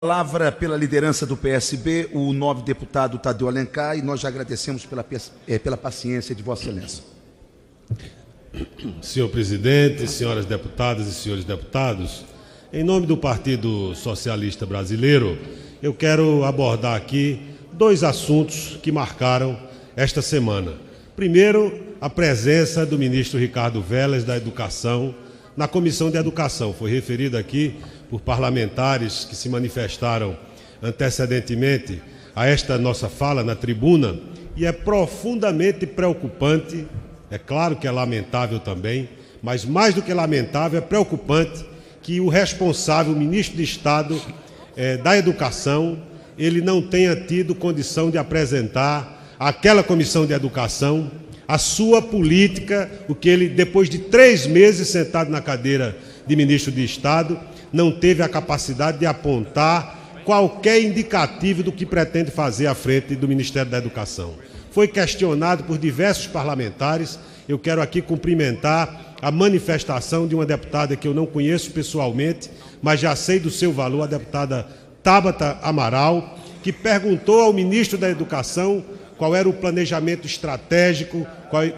Palavra pela liderança do PSB, o nobre deputado Tadeu Alencar, e nós já agradecemos pela paciência de Vossa Excelência. Senhor presidente, senhoras deputadas e senhores deputados, em nome do Partido Socialista Brasileiro, eu quero abordar aqui dois assuntos que marcaram esta semana. Primeiro, a presença do ministro Ricardo Vélez da Educação na Comissão de Educação. Foi referido aqui por parlamentares que se manifestaram antecedentemente a esta nossa fala na tribuna, e é profundamente preocupante, é claro que é lamentável também, mas mais do que lamentável, é preocupante que o responsável, o ministro de Estado da Educação, ele não tenha tido condição de apresentar àquela Comissão de Educação a sua política, o que ele, depois de 3 meses sentado na cadeira de ministro de Estado, não teve a capacidade de apontar qualquer indicativo do que pretende fazer à frente do Ministério da Educação. Foi questionado por diversos parlamentares. Eu quero aqui cumprimentar a manifestação de uma deputada que eu não conheço pessoalmente, mas já sei do seu valor, a deputada Tabata Amaral, que perguntou ao ministro da Educação qual era o planejamento estratégico,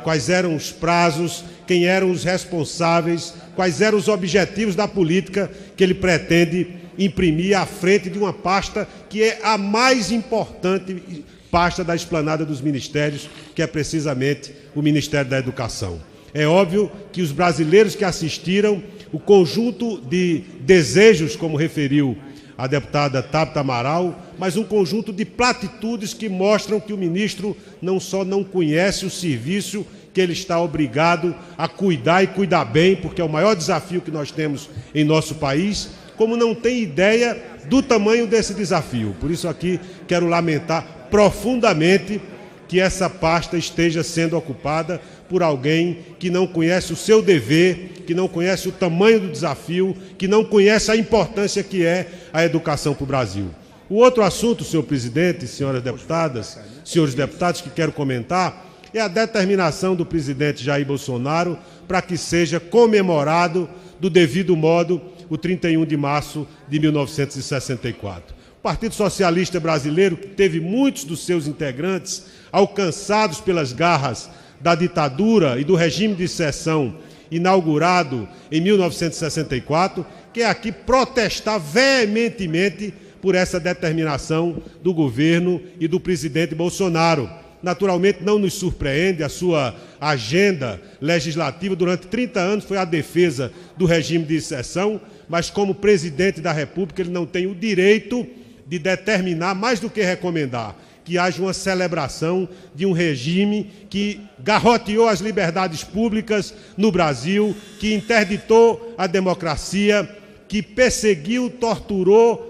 quais eram os prazos, quem eram os responsáveis, quais eram os objetivos da política que ele pretende imprimir à frente de uma pasta que é a mais importante pasta da esplanada dos ministérios, que é precisamente o Ministério da Educação. É óbvio que os brasileiros que assistiram, o conjunto de desejos, como referiu a deputada Tabata Amaral, mas um conjunto de platitudes que mostram que o ministro não só não conhece o serviço que ele está obrigado a cuidar e cuidar bem, porque é o maior desafio que nós temos em nosso país, como não tem ideia do tamanho desse desafio. Por isso aqui quero lamentar profundamente que essa pasta esteja sendo ocupada por alguém que não conhece o seu dever, que não conhece o tamanho do desafio, que não conhece a importância que é a educação para o Brasil. O outro assunto, senhor presidente, senhoras deputadas, senhores deputados, que quero comentar, é a determinação do presidente Jair Bolsonaro para que seja comemorado do devido modo o 31 de março de 1964. O Partido Socialista Brasileiro, que teve muitos dos seus integrantes alcançados pelas garras da ditadura e do regime de exceção inaugurado em 1964, quer aqui protestar veementemente por essa determinação do governo e do presidente Bolsonaro. Naturalmente, não nos surpreende, a sua agenda legislativa durante 30 anos foi a defesa do regime de exceção, mas como presidente da República ele não tem o direito de determinar, mais do que recomendar, que haja uma celebração de um regime que garroteou as liberdades públicas no Brasil, que interditou a democracia, que perseguiu, torturou,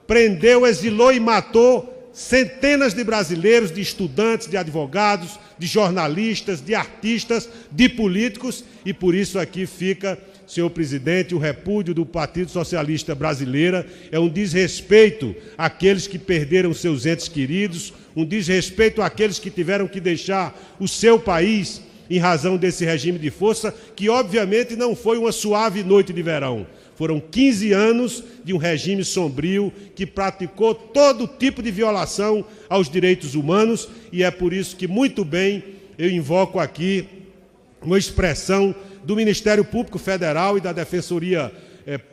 prendeu, exilou e matou centenas de brasileiros, de estudantes, de advogados, de jornalistas, de artistas, de políticos, e por isso aqui fica, senhor presidente, o repúdio do Partido Socialista Brasileiro. É um desrespeito àqueles que perderam seus entes queridos, um desrespeito àqueles que tiveram que deixar o seu país em razão desse regime de força, que obviamente não foi uma suave noite de verão. Foram 15 anos de um regime sombrio que praticou todo tipo de violação aos direitos humanos, e é por isso que, muito bem, eu invoco aqui uma expressão do Ministério Público Federal e da Defensoria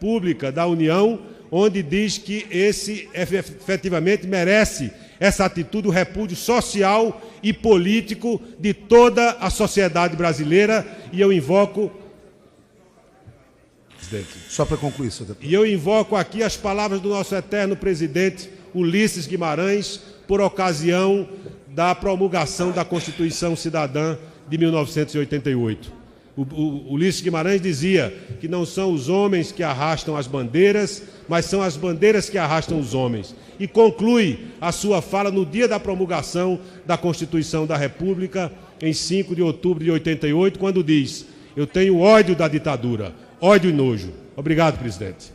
Pública da União, onde diz que esse efetivamente merece essa atitude, o repúdio social e político de toda a sociedade brasileira, e eu invoco... Só para concluir, senhor deputado. E eu invoco aqui as palavras do nosso eterno presidente Ulisses Guimarães, por ocasião da promulgação da Constituição Cidadã de 1988. Ulisses Guimarães dizia que não são os homens que arrastam as bandeiras, mas são as bandeiras que arrastam os homens. E conclui a sua fala no dia da promulgação da Constituição da República, em 5 de outubro de 88, quando diz: eu tenho ódio da ditadura, ódio e nojo. Obrigado, presidente.